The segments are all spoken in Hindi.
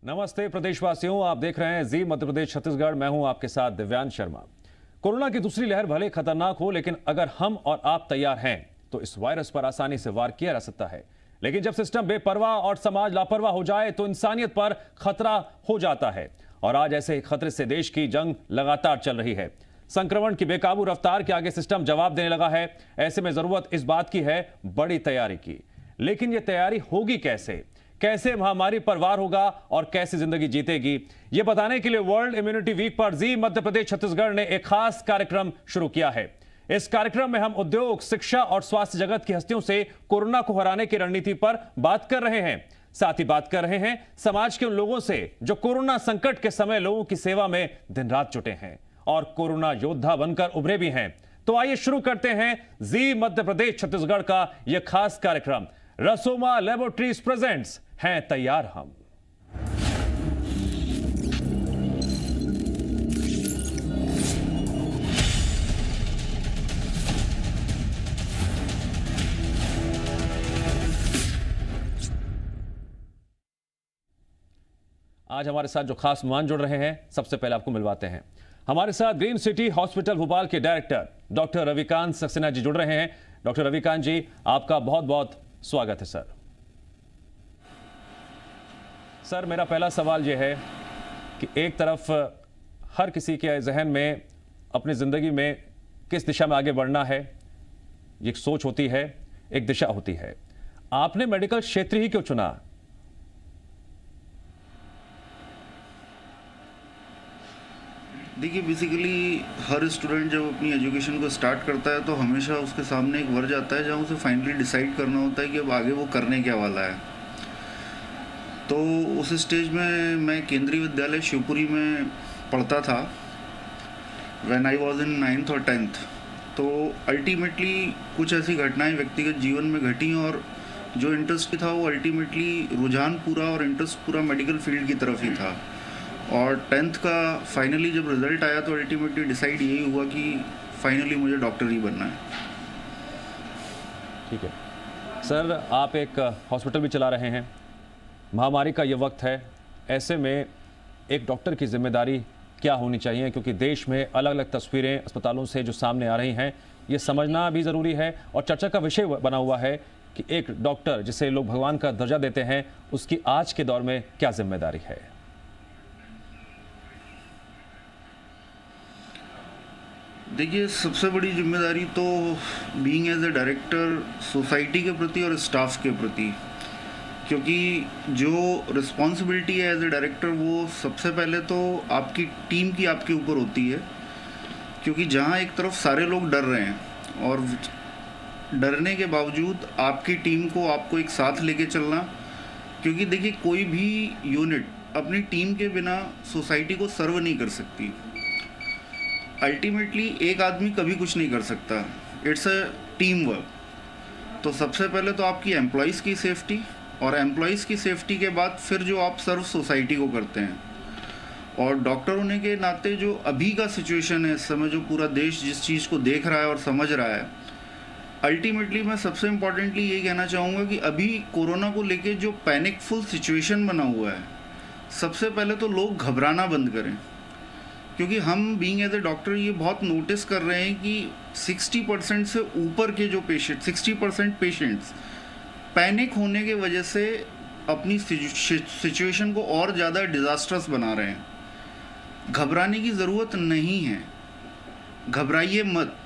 नमस्ते प्रदेशवासियों, आप देख रहे हैं जी मध्य प्रदेश छत्तीसगढ़। मैं हूं आपके साथ दिव्यांश शर्मा। कोरोना की दूसरी लहर भले खतरनाक हो, लेकिन अगर हम और आप तैयार हैं तो इस वायरस पर आसानी से वार किया जा सकता है। लेकिन जब सिस्टम बेपरवाह और समाज लापरवाह हो जाए तो इंसानियत पर खतरा हो जाता है। और आज ऐसे खतरे से देश की जंग लगातार चल रही है। संक्रमण की बेकाबू रफ्तार के आगे सिस्टम जवाब देने लगा है। ऐसे में जरूरत इस बात की है बड़ी तैयारी की। लेकिन यह तैयारी होगी कैसे? कैसे महामारी पर वार होगा और कैसे जिंदगी जीतेगी, यह बताने के लिए वर्ल्ड इम्यूनिटी वीक पर जी मध्य प्रदेश छत्तीसगढ़ ने एक खास कार्यक्रम शुरू किया है। इस कार्यक्रम में हम उद्योग, शिक्षा और स्वास्थ्य जगत की हस्तियों से कोरोना को हराने की रणनीति पर बात कर रहे हैं। साथ ही बात कर रहे हैं समाज के उन लोगों से जो कोरोना संकट के समय लोगों की सेवा में दिन रात जुटे हैं और कोरोना योद्धा बनकर उभरे भी हैं। तो आइए शुरू करते हैं जी मध्य प्रदेश छत्तीसगढ़ का यह खास कार्यक्रम। रसोमा लैबोरेटरीज प्रेजेंट्स हैं तैयार हम। आज हमारे साथ जो खास मेहमान जुड़ रहे हैं, सबसे पहले आपको मिलवाते हैं। हमारे साथ ग्रीन सिटी हॉस्पिटल भोपाल के डायरेक्टर डॉक्टर रविकांत सक्सेना जी जुड़ रहे हैं। डॉक्टर रविकांत जी, आपका बहुत बहुत स्वागत है सर। सर, मेरा पहला सवाल यह है कि एक तरफ हर किसी के जहन में अपनी ज़िंदगी में किस दिशा में आगे बढ़ना है, एक सोच होती है, एक दिशा होती है। आपने मेडिकल क्षेत्र ही क्यों चुना? देखिए, बेसिकली हर स्टूडेंट जब अपनी एजुकेशन को स्टार्ट करता है तो हमेशा उसके सामने एक वर्ज आता है जहाँ उसे फाइनली डिसाइड करना होता है कि अब आगे वो करने क्या वाला है। तो उस स्टेज में मैं केंद्रीय विद्यालय शिवपुरी में पढ़ता था when I was in 9th और 10th। तो अल्टीमेटली कुछ ऐसी घटनाएं व्यक्तिगत जीवन में घटी और जो इंटरेस्ट था वो अल्टीमेटली रुझान पूरा और इंटरेस्ट पूरा मेडिकल फील्ड की तरफ ही था। और 10th का फाइनली जब रिज़ल्ट आया तो अल्टीमेटली डिसाइड यही हुआ कि फाइनली मुझे डॉक्टर ही बनना है। ठीक है सर, आप एक हॉस्पिटल भी चला रहे हैं। महामारी का ये वक्त है, ऐसे में एक डॉक्टर की जिम्मेदारी क्या होनी चाहिए? क्योंकि देश में अलग अलग तस्वीरें अस्पतालों से जो सामने आ रही हैं, ये समझना भी ज़रूरी है और चर्चा का विषय बना हुआ है कि एक डॉक्टर जिसे लोग भगवान का दर्जा देते हैं, उसकी आज के दौर में क्या जिम्मेदारी है? देखिए, सबसे बड़ी जिम्मेदारी तो being as a director society के प्रति और स्टाफ के प्रति, क्योंकि जो रिस्पॉन्सिबिलिटी है एज ए डायरेक्टर वो सबसे पहले तो आपकी टीम की आपके ऊपर होती है। क्योंकि जहाँ एक तरफ सारे लोग डर रहे हैं और डरने के बावजूद आपकी टीम को आपको एक साथ लेके चलना, क्योंकि देखिए कोई भी यूनिट अपनी टीम के बिना सोसाइटी को सर्व नहीं कर सकती। अल्टीमेटली एक आदमी कभी कुछ नहीं कर सकता, इट्स अ टीम वर्क। तो सबसे पहले तो आपकी एम्प्लॉयज़ की सेफ्टी, और एम्प्लॉयज़ की सेफ्टी के बाद फिर जो आप सर्व सोसाइटी को करते हैं। और डॉक्टर होने के नाते जो अभी का सिचुएशन है इस समय, जो पूरा देश जिस चीज़ को देख रहा है और समझ रहा है, अल्टीमेटली मैं सबसे इम्पॉर्टेंटली यही कहना चाहूँगा कि अभी कोरोना को लेके जो पैनिकफुल सिचुएशन बना हुआ है, सबसे पहले तो लोग घबराना बंद करें। क्योंकि हम बीइंग एज ए डॉक्टर ये बहुत नोटिस कर रहे हैं कि 60% से ऊपर के जो पेशेंट, 60% पेशेंट्स पैनिक होने के वजह से अपनी सिचुएशन को और ज़्यादा डिज़ास्ट्रस बना रहे हैं। घबराने की ज़रूरत नहीं है, घबराइए मत।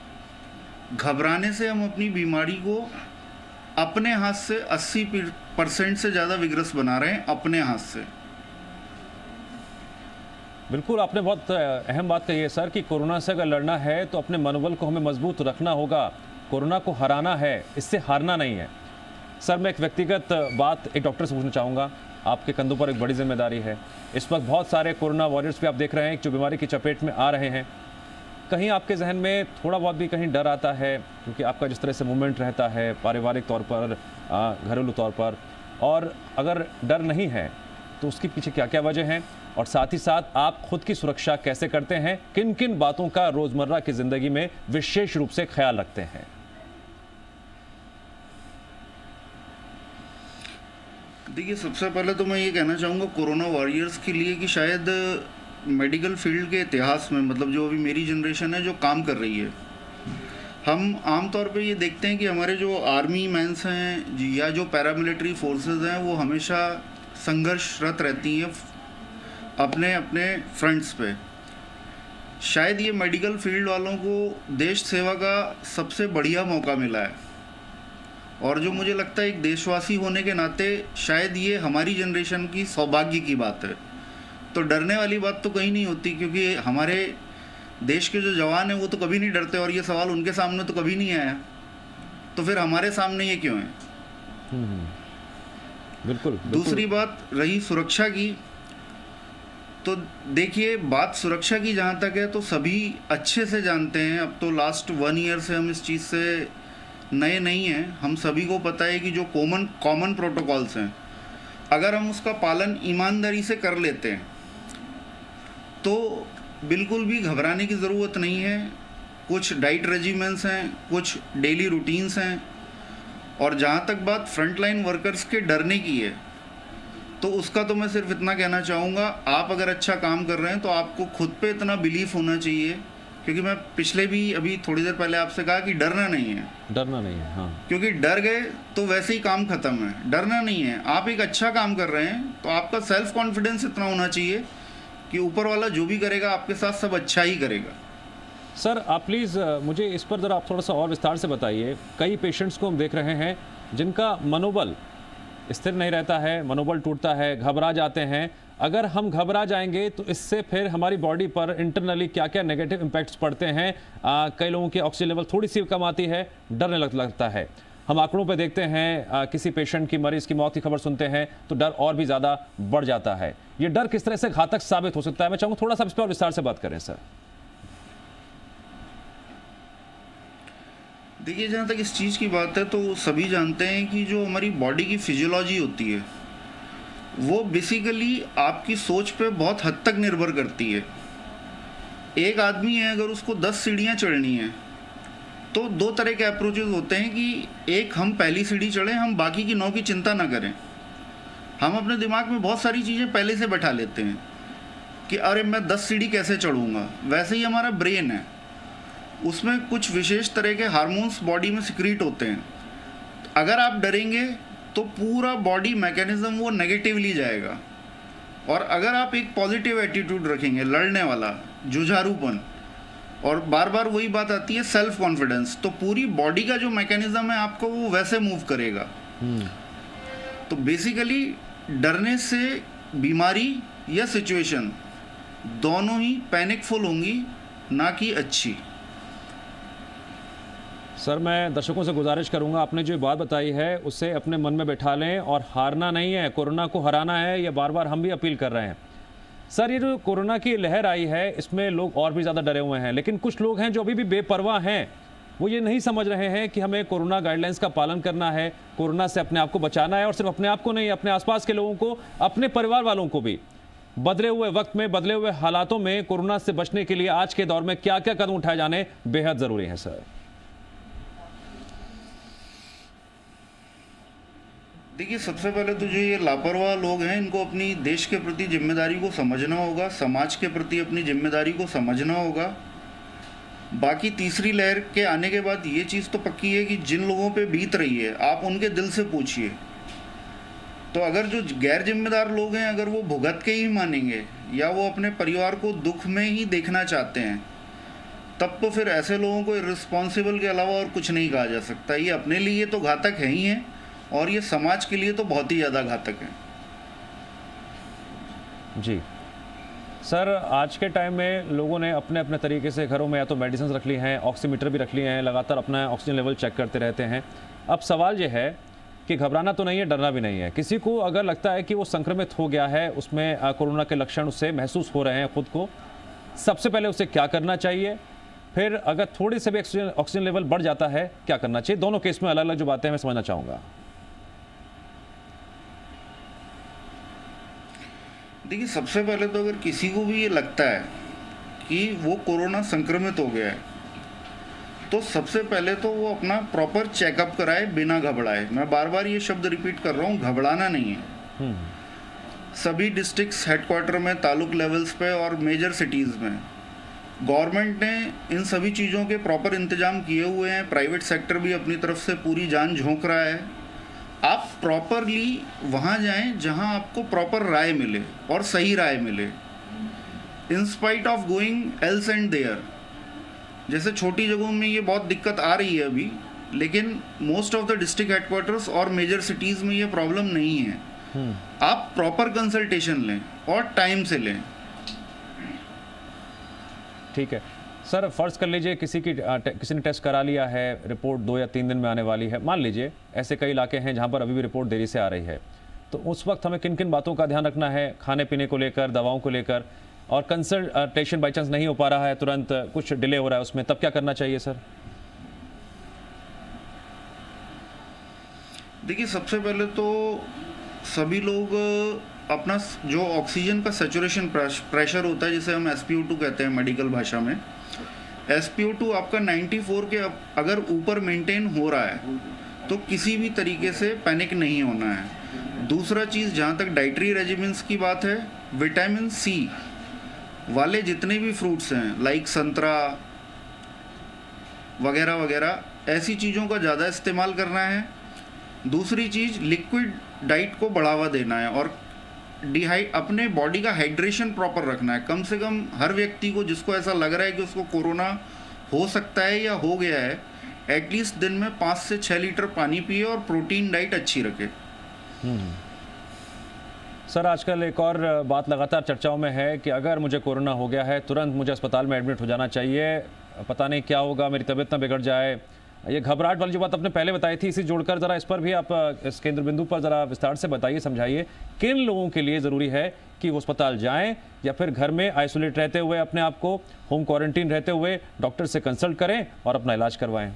घबराने से हम अपनी बीमारी को अपने हाथ से 80% से ज़्यादा विग्रस बना रहे हैं, अपने हाथ से। बिल्कुल, आपने बहुत अहम बात कही है सर कि कोरोना से अगर लड़ना है तो अपने मनोबल को हमें मजबूत रखना होगा। कोरोना को हराना है, इससे हारना नहीं है। सर, मैं एक व्यक्तिगत बात एक डॉक्टर से पूछना चाहूँगा। आपके कंधों पर एक बड़ी जिम्मेदारी है। इस वक्त बहुत सारे कोरोना वॉरियर्स भी आप देख रहे हैं जो बीमारी की चपेट में आ रहे हैं। कहीं आपके जहन में थोड़ा बहुत भी कहीं डर आता है, क्योंकि आपका जिस तरह से मूवमेंट रहता है पारिवारिक तौर पर, घरेलू तौर पर, और अगर डर नहीं है तो उसके पीछे क्या क्या वजह हैं? और साथ ही साथ आप खुद की सुरक्षा कैसे करते हैं? किन किन बातों का रोजमर्रा की जिंदगी में विशेष रूप से ख्याल रखते हैं? देखिए, सबसे पहले तो मैं ये कहना चाहूँगा कोरोना वॉरियर्स के लिए कि शायद मेडिकल फील्ड के इतिहास में, मतलब जो अभी मेरी जनरेशन है जो काम कर रही है, हम आमतौर पे ये देखते हैं कि हमारे जो आर्मी मैंस हैं या जो पैरामिलिट्री फोर्सेस हैं वो हमेशा संघर्षरत रहती हैं अपने अपने फ्रंट्स पे। शायद ये मेडिकल फील्ड वालों को देश सेवा का सबसे बढ़िया मौका मिला है, और जो मुझे लगता है एक देशवासी होने के नाते शायद ये हमारी जनरेशन की सौभाग्य की बात है। तो डरने वाली बात तो कहीं नहीं होती, क्योंकि हमारे देश के जो जवान हैं वो तो कभी नहीं डरते, और ये सवाल उनके सामने तो कभी नहीं आया, तो फिर हमारे सामने ये क्यों है? बिल्कुल। दूसरी बात रही सुरक्षा की, तो देखिए बात सुरक्षा की जहाँ तक है तो सभी अच्छे से जानते हैं, अब तो लास्ट 1 ईयर से हम इस चीज़ से नए नहीं हैं, हम सभी को पता है कि जो कॉमन प्रोटोकॉल्स हैं अगर हम उसका पालन ईमानदारी से कर लेते हैं तो बिल्कुल भी घबराने की ज़रूरत नहीं है। कुछ डाइट रेजिमेंट्स हैं, कुछ डेली रूटीन्स हैं, और जहाँ तक बात फ्रंटलाइन वर्कर्स के डरने की है तो उसका तो मैं सिर्फ इतना कहना चाहूँगा, आप अगर अच्छा काम कर रहे हैं तो आपको खुद पे इतना बिलीफ होना चाहिए, क्योंकि मैं पिछले भी अभी थोड़ी देर पहले आपसे कहा कि डरना नहीं है, डरना नहीं है। हाँ, क्योंकि डर गए तो वैसे ही काम खत्म है। डरना नहीं है, आप एक अच्छा काम कर रहे हैं तो आपका सेल्फ कॉन्फिडेंस इतना होना चाहिए कि ऊपर वाला जो भी करेगा आपके साथ सब अच्छा ही करेगा। सर आप प्लीज़ मुझे इस पर ज़रा आप थोड़ा सा और विस्तार से बताइए। कई पेशेंट्स को हम देख रहे हैं जिनका मनोबल स्थिर नहीं रहता है, मनोबल टूटता है, घबरा जाते हैं। अगर हम घबरा जाएंगे तो इससे फिर हमारी बॉडी पर इंटरनली क्या क्या नेगेटिव इम्पैक्ट्स पड़ते हैं। कई लोगों की ऑक्सीजन लेवल थोड़ी सी कम आती है, डरने लगता है। हम आंकड़ों पे देखते हैं किसी पेशेंट की, मरीज की मौत की खबर सुनते हैं तो डर और भी ज़्यादा बढ़ जाता है। ये डर किस तरह से घातक साबित हो सकता है, मैं चाहूँगा थोड़ा सा इस पर और विस्तार से बात करें सर। देखिए, जहाँ तक इस चीज़ की बात है तो सभी जानते हैं कि जो हमारी बॉडी की फिजियोलॉजी होती है वो बेसिकली आपकी सोच पे बहुत हद तक निर्भर करती है। एक आदमी है, अगर उसको 10 सीढ़ियाँ चढ़नी है तो 2 तरह के अप्रोचेस होते हैं कि एक, हम पहली सीढ़ी चढ़ें, हम बाकी की 9 की चिंता ना करें। हम अपने दिमाग में बहुत सारी चीज़ें पहले से बैठा लेते हैं कि अरे मैं 10 सीढ़ी कैसे चढ़ूँगा। वैसे ही हमारा ब्रेन है, उसमें कुछ विशेष तरह के हार्मोन्स बॉडी में सिक्रीट होते हैं। अगर आप डरेंगे तो पूरा बॉडी मैकेनिज्म वो नेगेटिवली जाएगा, और अगर आप एक पॉजिटिव एटीट्यूड रखेंगे, लड़ने वाला, जुझारूपन, और बार बार वही बात आती है सेल्फ कॉन्फिडेंस, तो पूरी बॉडी का जो मैकेनिज्म है आपको वो वैसे मूव करेगा। तो बेसिकली डरने से बीमारी या सिचुएशन दोनों ही पैनिकफुल होंगी, ना कि अच्छी। सर मैं दर्शकों से गुजारिश करूंगा, आपने जो बात बताई है उसे अपने मन में बैठा लें, और हारना नहीं है, कोरोना को हराना है, ये बार बार हम भी अपील कर रहे हैं। सर ये जो कोरोना की लहर आई है इसमें लोग और भी ज़्यादा डरे हुए हैं, लेकिन कुछ लोग हैं जो अभी भी बेपरवाह हैं। वो ये नहीं समझ रहे हैं कि हमें कोरोना गाइडलाइंस का पालन करना है, कोरोना से अपने आप को बचाना है, और सिर्फ अपने आप को नहीं, अपने आसपास के लोगों को, अपने परिवार वालों को भी। बदले हुए वक्त में, बदले हुए हालातों में कोरोना से बचने के लिए आज के दौर में क्या क्या कदम उठाए जाने बेहद ज़रूरी हैं सर? देखिए, सबसे पहले तो जो ये लापरवाह लोग हैं इनको अपनी देश के प्रति जिम्मेदारी को समझना होगा, समाज के प्रति अपनी जिम्मेदारी को समझना होगा। बाकी तीसरी लहर के आने के बाद ये चीज़ तो पक्की है कि जिन लोगों पे बीत रही है आप उनके दिल से पूछिए। तो अगर जो गैर जिम्मेदार लोग हैं अगर वो भुगत के ही मानेंगे या वो अपने परिवार को दुख में ही देखना चाहते हैं, तब तो फिर ऐसे लोगों को इर्रिस्पॉन्सिबल के अलावा और कुछ नहीं कहा जा सकता। ये अपने लिए तो घातक है ही हैं, और ये समाज के लिए तो बहुत ही ज़्यादा घातक है। जी सर, आज के टाइम में लोगों ने अपने अपने तरीके से घरों में या तो मेडिसिन रख ली हैं, ऑक्सीमीटर भी रख लिए हैं, लगातार अपना ऑक्सीजन लेवल चेक करते रहते हैं। अब सवाल ये है कि घबराना तो नहीं है, डरना भी नहीं है। किसी को अगर लगता है कि वो संक्रमित हो गया है, उसमें कोरोना के लक्षण उससे महसूस हो रहे हैं खुद को, सबसे पहले उसे क्या करना चाहिए? फिर अगर थोड़ी से भी ऑक्सीजन लेवल बढ़ जाता है क्या करना चाहिए? दोनों केस में अलग अलग जो बातें हैं मैं समझना चाहूँगा। देखिए, सबसे पहले तो अगर किसी को भी ये लगता है कि वो कोरोना संक्रमित हो गया है तो सबसे पहले तो वो अपना प्रॉपर चेकअप कराए बिना घबराए। मैं बार बार ये शब्द रिपीट कर रहा हूँ, घबराना नहीं है। सभी डिस्ट्रिक्ट्स हेडक्वार्टर में, तालुक लेवल्स पे और मेजर सिटीज़ में गवर्नमेंट ने इन सभी चीज़ों के प्रॉपर इंतजाम किए हुए हैं। प्राइवेट सेक्टर भी अपनी तरफ से पूरी जान झोंक रहा है। आप प्रॉपरली वहाँ जाएं जहाँ आपको प्रॉपर राय मिले और सही राय मिले, in spite of going else and there. जैसे छोटी जगहों में ये बहुत दिक्कत आ रही है अभी, लेकिन most of the district headquarters और मेजर सिटीज़ में ये प्रॉब्लम नहीं है। आप प्रॉपर कंसल्टेशन लें और टाइम से लें। ठीक है सर, फर्ज कर लीजिए किसी ने टेस्ट करा लिया है, रिपोर्ट 2 या 3 दिन में आने वाली है, मान लीजिए ऐसे कई इलाके हैं जहां पर अभी भी रिपोर्ट देरी से आ रही है, तो उस वक्त हमें किन किन बातों का ध्यान रखना है, खाने पीने को लेकर, दवाओं को लेकर, और कंसल्टेशन बाई चांस नहीं हो पा रहा है, तुरंत कुछ डिले हो रहा है उसमें, तब क्या करना चाहिए सर? देखिए, सबसे पहले तो सभी लोग अपना जो ऑक्सीजन का सैचुरेशन प्रेशर होता है, जिसे हम SpO2 कहते हैं मेडिकल भाषा में, SpO2 आपका 94 के अगर ऊपर मेंटेन हो रहा है तो किसी भी तरीके से पैनिक नहीं होना है। दूसरा चीज़, जहाँ तक डाइटरी रेजिमेंट्स की बात है, विटामिन C वाले जितने भी फ्रूट्स हैं, लाइक संतरा वगैरह वगैरह, ऐसी चीज़ों का ज़्यादा इस्तेमाल करना है। दूसरी चीज़, लिक्विड डाइट को बढ़ावा देना है और अपने बॉडी का हाइड्रेशन प्रॉपर रखना है। कम से कम हर व्यक्ति को जिसको ऐसा लग रहा है कि उसको कोरोना हो सकता है या हो गया है, एटलीस्ट दिन में 5 से 6 लीटर पानी पिए और प्रोटीन डाइट अच्छी रखे। सर, आजकल एक और बात लगातार चर्चाओं में है कि अगर मुझे कोरोना हो गया है तुरंत मुझे अस्पताल में एडमिट हो जाना चाहिए, पता नहीं क्या होगा, मेरी तबीयत ना बिगड़ जाए। ये घबराहट वाली जो बात आपने पहले बताई थी, इसी जोड़कर ज़रा इस पर भी आप इस केंद्र बिंदु पर ज़रा विस्तार से बताइए, समझाइए किन लोगों के लिए ज़रूरी है कि वो अस्पताल जाएं या फिर घर में आइसोलेट रहते हुए अपने आप को होम क्वारंटीन रहते हुए डॉक्टर से कंसल्ट करें और अपना इलाज करवाएं।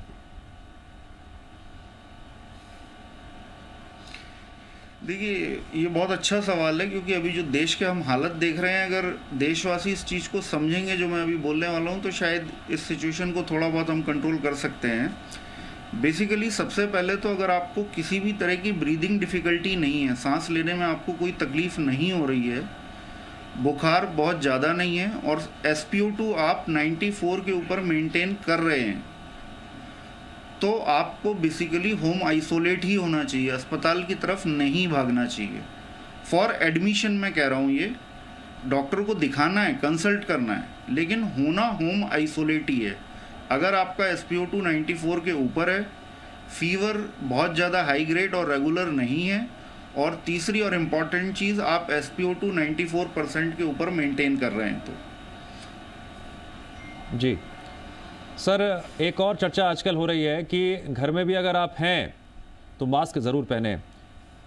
देखिए, ये बहुत अच्छा सवाल है, क्योंकि अभी जो देश के हम हालत देख रहे हैं, अगर देशवासी इस चीज़ को समझेंगे जो मैं अभी बोलने वाला हूँ, तो शायद इस सिचुएशन को थोड़ा बहुत हम कंट्रोल कर सकते हैं। बेसिकली सबसे पहले तो अगर आपको किसी भी तरह की ब्रीदिंग डिफ़िकल्टी नहीं है, सांस लेने में आपको कोई तकलीफ़ नहीं हो रही है, बुखार बहुत ज़्यादा नहीं है और SpO2 आप 94 के ऊपर मेंटेन कर रहे हैं, तो आपको बेसिकली होम आइसोलेट ही होना चाहिए, अस्पताल की तरफ नहीं भागना चाहिए। फॉर एडमिशन मैं कह रहा हूँ, ये डॉक्टर को दिखाना है, कंसल्ट करना है, लेकिन होना होम आइसोलेट ही है। अगर आपका SpO2 94 के ऊपर है, फीवर बहुत ज़्यादा हाई ग्रेड और रेगुलर नहीं है, और तीसरी और इम्पॉर्टेंट चीज़, आप SpO2 94% के ऊपर मेंटेन कर रहे हैं तो। जी सर, एक और चर्चा आजकल हो रही है कि घर में भी अगर आप हैं तो मास्क ज़रूर पहने।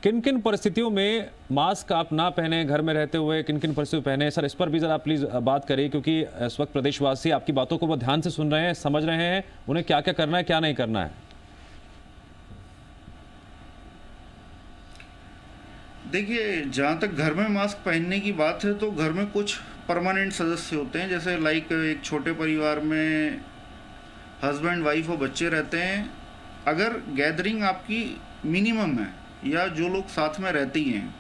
किन किन परिस्थितियों में मास्क आप ना पहने घर में रहते हुए, किन किन परिस्थितियों में पहने, सर इस पर भी ज़रा प्लीज़ बात करिए, क्योंकि इस वक्त प्रदेशवासी आपकी बातों को बहुत ध्यान से सुन रहे हैं, समझ रहे हैं उन्हें क्या क्या करना है, क्या नहीं करना है। देखिए, जहाँ तक घर में मास्क पहनने की बात है, तो घर में कुछ परमानेंट सदस्य होते हैं, जैसे लाइक एक छोटे परिवार में हस्बैंड, वाइफ और बच्चे रहते हैं। अगर गैदरिंग आपकी मिनिमम है या जो लोग साथ में रहते ही हैं,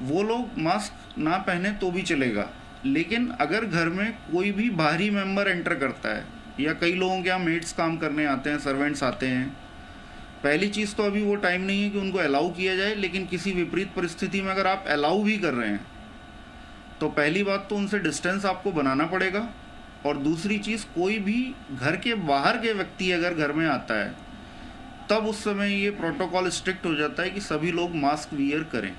वो लोग मास्क ना पहने तो भी चलेगा। लेकिन अगर घर में कोई भी बाहरी मेंबर एंटर करता है, या कई लोगों के यहाँ मेड्स काम करने आते हैं, सर्वेंट्स आते हैं, पहली चीज़ तो अभी वो टाइम नहीं है कि उनको अलाउ किया जाए, लेकिन किसी विपरीत परिस्थिति में अगर आप अलाउ भी कर रहे हैं तो पहली बात तो उनसे डिस्टेंस आपको बनाना पड़ेगा, और दूसरी चीज़, कोई भी घर के बाहर के व्यक्ति अगर घर में आता है, तब उस समय ये प्रोटोकॉल स्ट्रिक्ट हो जाता है कि सभी लोग मास्क वियर करें।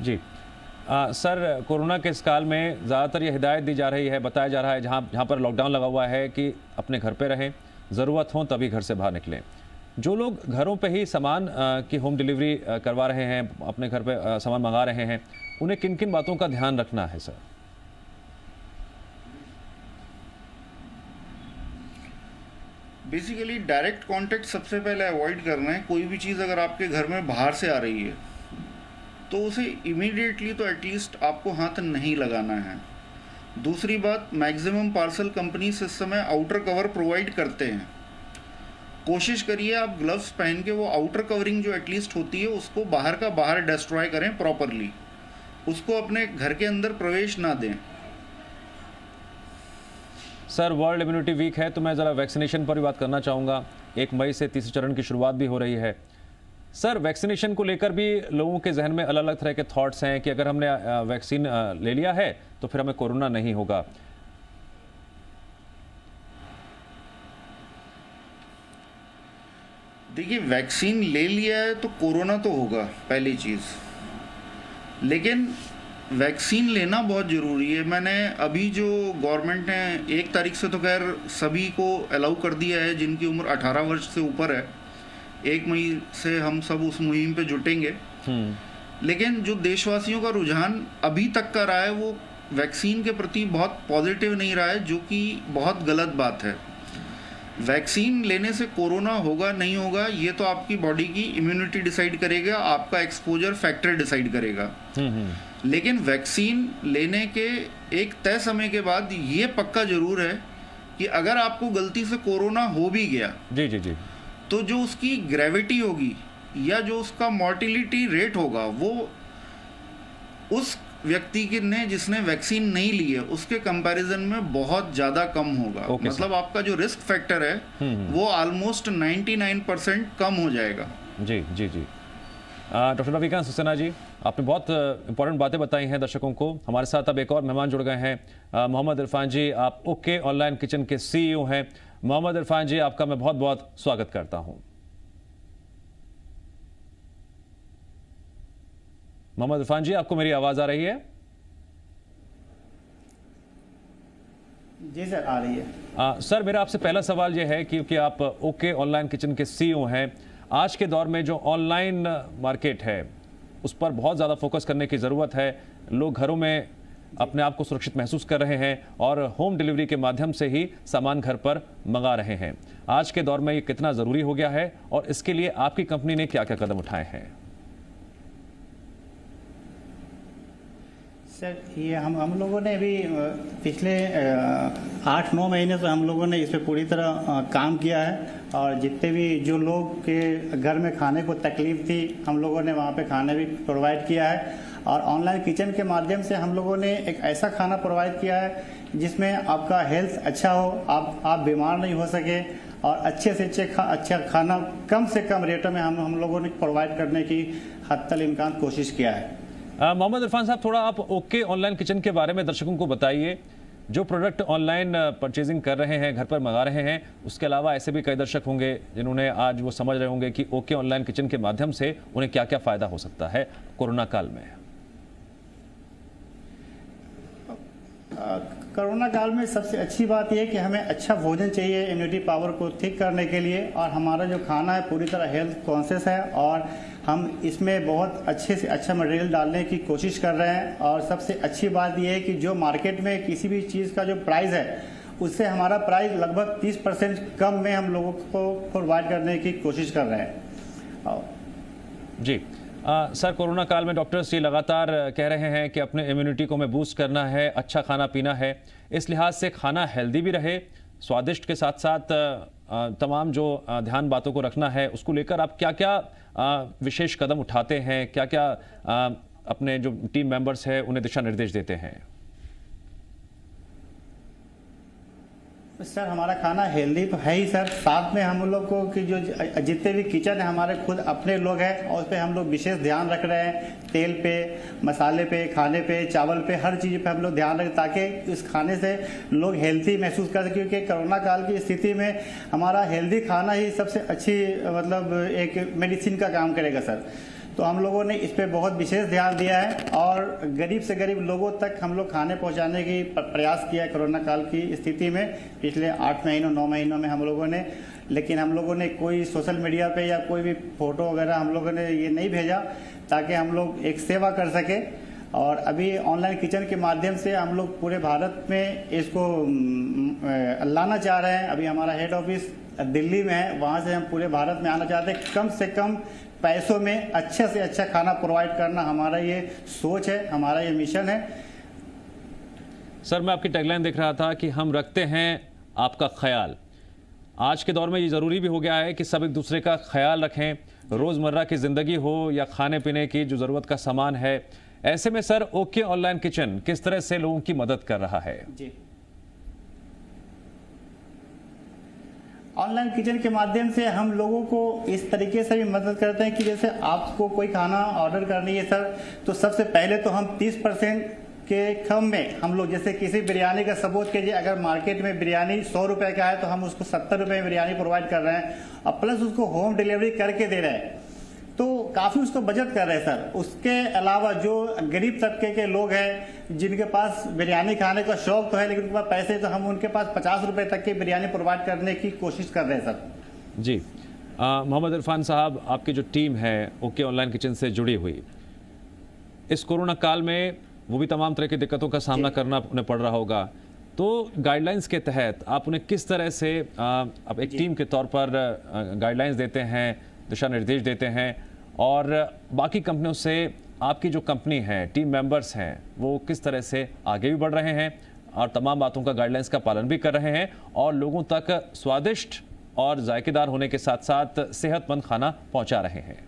जी सर, कोरोना के इस काल में ज़्यादातर ये हिदायत दी जा रही है, बताया जा रहा है, जहाँ पर लॉकडाउन लगा हुआ है, कि अपने घर पे रहें, ज़रूरत हो तभी घर से बाहर निकलें। जो लोग घरों पे ही सामान की होम डिलीवरी करवा रहे हैं, अपने घर पे सामान मंगा रहे हैं, उन्हें किन किन बातों का ध्यान रखना है सर? बेसिकली डायरेक्ट कांटेक्ट सबसे पहले अवॉइड करना है। कोई भी चीज़ अगर आपके घर में बाहर से आ रही है तो उसे इमीडिएटली तो एटलीस्ट आपको हाथ नहीं लगाना है। दूसरी बात, मैक्सिमम पार्सल कंपनीज इस समय आउटर कवर प्रोवाइड करते हैं, कोशिश करिए आप ग्लव्स पहन के वो आउटर कवरिंग जो एटलीस्ट होती है उसको बाहर का बाहर डिस्ट्रॉय करें प्रॉपरली, उसको अपने घर के अंदर प्रवेश ना दें। सर, वर्ल्ड इम्यूनिटी वीक है तो मैं ज़रा वैक्सीनेशन पर भी बात करना चाहूँगा। 1 मई से तीसरे चरण की शुरुआत भी हो रही है। सर, वैक्सीनेशन को लेकर भी लोगों के जहन में अलग अलग तरह के थॉट्स हैं कि अगर हमने वैक्सीन ले लिया है तो फिर हमें कोरोना नहीं होगा। देखिए, वैक्सीन ले लिया है तो कोरोना तो होगा पहली चीज़, लेकिन वैक्सीन लेना बहुत ज़रूरी है। मैंने अभी जो गवर्नमेंट ने 1 तारीख से तो खैर सभी को अलाउ कर दिया है जिनकी उम्र 18 वर्ष से ऊपर है। 1 मई से हम सब उस मुहिम पे जुटेंगे। लेकिन जो देशवासियों का रुझान अभी तक का रहा है वो वैक्सीन के प्रति बहुत पॉजिटिव नहीं रहा है, जो कि बहुत गलत बात है। वैक्सीन लेने से कोरोना होगा नहीं होगा ये तो आपकी बॉडी की इम्यूनिटी डिसाइड करेगा, आपका एक्सपोजर फैक्टर डिसाइड करेगा। लेकिन वैक्सीन लेने के एक तय समय के बाद ये पक्का जरूर है कि अगर आपको गलती से कोरोना हो भी गया जी तो जो उसकी ग्रेविटी होगी या जो उसका मॉर्टिलिटी रेट होगा वो उस व्यक्ति के ने जिसने वैक्सीन नहीं ली है उसके कंपैरिजन में बहुत ज़्यादा कम होगा। मतलब आपका जो रिस्क फैक्टर है वो ऑलमोस्ट 99% कम हो जाएगा। जी डॉक्टर रविकांत सक्सेना जी, आपने बहुत इंपॉर्टेंट बातें बताई हैं दर्शकों को। हमारे साथ अब एक और मेहमान जुड़ गए हैं, मोहम्मद इरफान जी। आप ओके ऑनलाइन किचन के CEO हैं। मोहम्मद इरफान जी, आपका मैं बहुत बहुत स्वागत करता हूं। मोहम्मद इरफान जी, आपको मेरी आवाज आ रही है? जी सर, आ रही है। सर, मेरा आपसे पहला सवाल यह है क्योंकि आप ओके ऑनलाइन किचन के CEO हैं, आज के दौर में जो ऑनलाइन मार्केट है उस पर बहुत ज़्यादा फोकस करने की ज़रूरत है। लोग घरों में अपने आप को सुरक्षित महसूस कर रहे हैं और होम डिलीवरी के माध्यम से ही सामान घर पर मंगा रहे हैं। आज के दौर में ये कितना ज़रूरी हो गया है और इसके लिए आपकी कंपनी ने क्या क्या कदम उठाए हैं? सर, ये हम लोगों ने अभी पिछले 8-9 महीने से हम लोगों ने इस पर पूरी तरह काम किया है और जितने भी जो लोग के घर में खाने को तकलीफ थी हम लोगों ने वहाँ पे खाना भी प्रोवाइड किया है। और ऑनलाइन किचन के माध्यम से हम लोगों ने एक ऐसा खाना प्रोवाइड किया है जिसमें आपका हेल्थ अच्छा हो, आप बीमार नहीं हो सके और अच्छे से अच्छा खाना कम से कम रेटों में हम लोगों ने प्रोवाइड करने की हद तक इम्कान कोशिश किया है। मोहम्मद इरफान साहब, थोड़ा आप ओके ऑनलाइन किचन के बारे में दर्शकों को बताइए। जो प्रोडक्ट ऑनलाइन परचेजिंग कर रहे हैं, घर पर मंगा रहे हैं, उसके अलावा ऐसे भी कई दर्शक होंगे जिन्होंने आज वो समझ रहे होंगे कि ओके ऑनलाइन किचन के माध्यम से उन्हें क्या क्या फायदा हो सकता है कोरोना काल में। कोरोना काल में सबसे अच्छी बात यह है कि हमें अच्छा भोजन चाहिए इम्यूनिटी पावर को ठीक करने के लिए, और हमारा जो खाना है पूरी तरह हेल्थ कॉन्शियस है और हम इसमें बहुत अच्छे से अच्छा मटेरियल डालने की कोशिश कर रहे हैं। और सबसे अच्छी बात यह है कि जो मार्केट में किसी भी चीज़ का जो प्राइस है उससे हमारा प्राइस लगभग 30% कम में हम लोगों को प्रोवाइड करने की कोशिश कर रहे हैं। जी सर, कोरोना काल में डॉक्टर्स ये लगातार कह रहे हैं कि अपने इम्यूनिटी को हमें बूस्ट करना है, अच्छा खाना पीना है। इस लिहाज से खाना हेल्दी भी रहे, स्वादिष्ट के साथ साथ तमाम जो ध्यान बातों को रखना है, उसको लेकर आप क्या क्या विशेष कदम उठाते हैं, क्या क्या अपने जो टीम मेंबर्स हैं उन्हें दिशा निर्देश देते हैं? सर, हमारा खाना हेल्दी तो है ही सर, साथ में हम लोग को कि जो जितने भी किचन है हमारे खुद अपने लोग हैं और उस पर हम लोग विशेष ध्यान रख रहे हैं। तेल पे, मसाले पे, खाने पे, चावल पे, हर चीज़ पे हम लोग ध्यान रखें ताकि इस खाने से लोग हेल्थी महसूस कर सकें, क्योंकि कोरोना काल की स्थिति में हमारा हेल्दी खाना ही सबसे अच्छी मतलब एक मेडिसिन का काम करेगा सर। तो हम लोगों ने इस पे बहुत विशेष ध्यान दिया है और गरीब से गरीब लोगों तक हम लोग खाने पहुंचाने की प्रयास किया है कोरोना काल की स्थिति में पिछले 8 महीनों 9 महीनों में हम लोगों ने। लेकिन हम लोगों ने कोई सोशल मीडिया पे या कोई भी फोटो वगैरह हम लोगों ने ये नहीं भेजा ताकि हम लोग एक सेवा कर सके। और अभी ऑनलाइन किचन के माध्यम से हम लोग पूरे भारत में इसको लाना चाह रहे हैं। अभी हमारा हेड ऑफिस दिल्ली में है, वहाँ से हम पूरे भारत में आना चाहते हैं। कम से कम पैसों में अच्छे से अच्छा खाना प्रोवाइड करना हमारा ये सोच है, हमारा ये मिशन है। सर, मैं आपकी टैगलाइन देख रहा था कि हम रखते हैं आपका ख्याल। आज के दौर में ये ज़रूरी भी हो गया है कि सब एक दूसरे का ख्याल रखें, रोज़मर्रा की ज़िंदगी हो या खाने पीने की जो ज़रूरत का सामान है। ऐसे में सर ओके ऑनलाइन किचन किस तरह से लोगों की मदद कर रहा है? जी, ऑनलाइन किचन के माध्यम से हम लोगों को इस तरीके से भी मदद करते हैं कि जैसे आपको कोई खाना ऑर्डर करनी है सर, तो सबसे पहले तो हम 30% के कम में हम लोग, जैसे किसी बिरयानी का सपोज कीजिए, अगर मार्केट में बिरयानी 100 रुपए का है तो हम उसको 70 रुपए में बिरयानी प्रोवाइड कर रहे हैं और प्लस उसको होम डिलीवरी करके दे रहे हैं, तो काफ़ी उसको बचत कर रहे हैं सर। उसके अलावा जो गरीब तबके के लोग हैं जिनके पास बिरयानी खाने का शौक तो है लेकिन उनके पास पैसे, तो हम उनके पास 50 रुपए तक की बिरयानी प्रोवाइड करने की कोशिश कर रहे हैं सर। जी, मोहम्मद इरफान साहब, आपकी जो टीम है ओके ऑनलाइन किचन से जुड़ी हुई, इस कोरोना काल में वो भी तमाम तरह की दिक्कतों का सामना करना उन्हें पड़ रहा होगा, तो गाइडलाइंस के तहत आप उन्हें किस तरह से आप एक टीम के तौर पर गाइडलाइंस देते हैं, दिशा निर्देश देते हैं, और बाकी कंपनियों से आपकी जो कंपनी है, टीम मेंबर्स हैं, वो किस तरह से आगे भी बढ़ रहे हैं और तमाम बातों का गाइडलाइंस का पालन भी कर रहे हैं और लोगों तक स्वादिष्ट और जायकेदार होने के साथ साथ सेहतमंद खाना पहुंचा रहे हैं?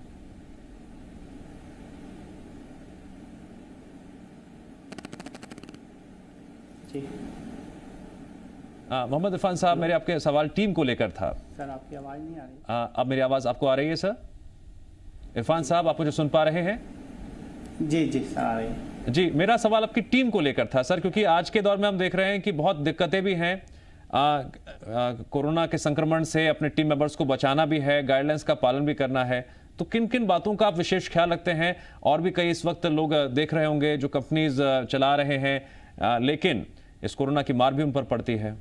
मोहम्मद इरफान साहब, मेरे आपके सवाल टीम को लेकर था। सर आपकी आवाज़ नहीं आ रही। अब मेरी आवाज़ आपको आ रही है सर? इरफान साहब, आप मुझे सुन पा रहे हैं? जी जी सर, आ रही है। जी, मेरा सवाल आपकी टीम को लेकर था सर, क्योंकि आज के दौर में हम देख रहे हैं कि बहुत दिक्कतें भी हैं, कोरोना के संक्रमण से अपने टीम मेंबर्स को बचाना भी है, गाइडलाइंस का पालन भी करना है, तो किन किन बातों का आप विशेष ख्याल रखते हैं? और भी कई इस वक्त लोग देख रहे होंगे जो कंपनीज चला रहे हैं, लेकिन इस कोरोना की मार भी उन पर पड़ती है।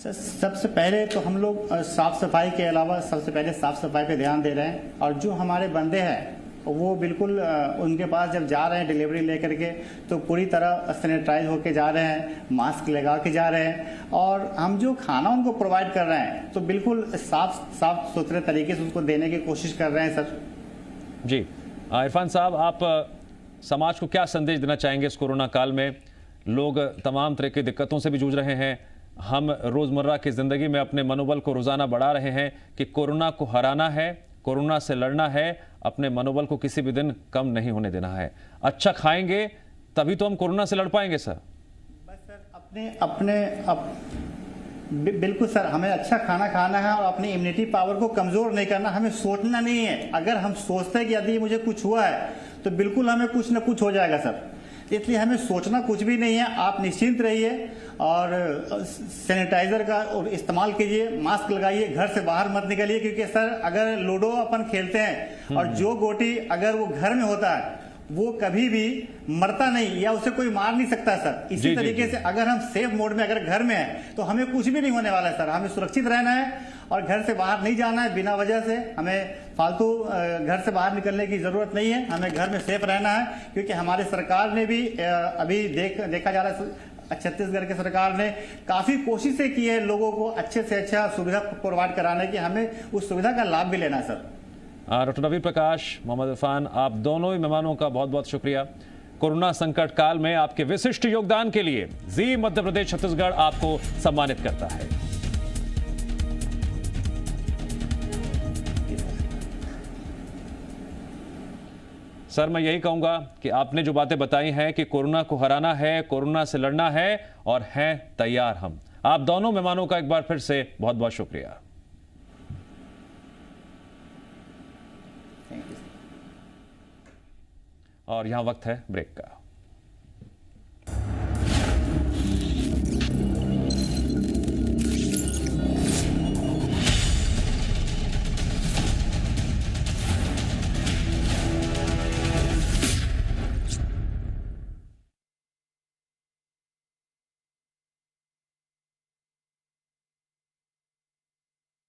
सबसे पहले तो हम लोग साफ सफाई के अलावा सबसे पहले साफ सफाई पे ध्यान दे रहे हैं, और जो हमारे बंदे हैं वो बिल्कुल उनके पास जब जा रहे हैं डिलीवरी लेकर के तो पूरी तरह सैनिटाइज होके जा रहे हैं, मास्क लगा के जा रहे हैं, और हम जो खाना उनको प्रोवाइड कर रहे हैं तो बिल्कुल साफ सुथरे तरीके से उसको देने की कोशिश कर रहे हैं सर। जी, इरफान साहब, आप समाज को क्या संदेश देना चाहेंगे? इस कोरोना काल में लोग तमाम तरह की दिक्कतों से भी जूझ रहे हैं, हम रोज़मर्रा की ज़िंदगी में अपने मनोबल को रोज़ाना बढ़ा रहे हैं कि कोरोना को हराना है, कोरोना से लड़ना है, अपने मनोबल को किसी भी दिन कम नहीं होने देना है। अच्छा खाएंगे तभी तो हम कोरोना से लड़ पाएंगे सर। बस सर बिल्कुल सर, हमें अच्छा खाना खाना है और अपनी इम्यूनिटी पावर को कमज़ोर नहीं करना, हमें सोचना नहीं है। अगर हम सोचते हैं कि यदि मुझे कुछ हुआ है तो बिल्कुल हमें कुछ ना कुछ हो जाएगा सर, इसलिए हमें सोचना कुछ भी नहीं है। आप निश्चिंत रहिए और सैनिटाइजर का इस्तेमाल कीजिए, मास्क लगाइए, घर से बाहर मत निकलिए, क्योंकि सर अगर लूडो अपन खेलते हैं और जो गोटी अगर वो घर में होता है वो कभी भी मरता नहीं या उसे कोई मार नहीं सकता सर। इसी तरीके से अगर हम सेफ मोड में अगर घर में हैं तो हमें कुछ भी नहीं होने वाला है सर। हमें सुरक्षित रहना है और घर से बाहर नहीं जाना है बिना वजह से, हमें फालतू घर से बाहर निकलने की जरूरत नहीं है, हमें घर में सेफ रहना है, क्योंकि हमारे सरकार ने भी अभी देखा जा रहा है, छत्तीसगढ़ की सरकार ने काफी कोशिशें की है लोगों को अच्छे से अच्छा सुविधा प्रोवाइड कराने की, हमें उस सुविधा का लाभ भी लेना है सर। डॉक्टर नवीर प्रकाश, मोहम्मद इरफान, आप दोनों ही मेहमानों का बहुत बहुत शुक्रिया। कोरोना संकट काल में आपके विशिष्ट योगदान के लिए जी मध्य प्रदेश छत्तीसगढ़ आपको सम्मानित करता है। सर, मैं यही कहूंगा कि आपने जो बातें बताई हैं कि कोरोना को हराना है, कोरोना से लड़ना है और हैं तैयार हम। आप दोनों मेहमानों का एक बार फिर से बहुत बहुत शुक्रिया। और यहां वक्त है ब्रेक का।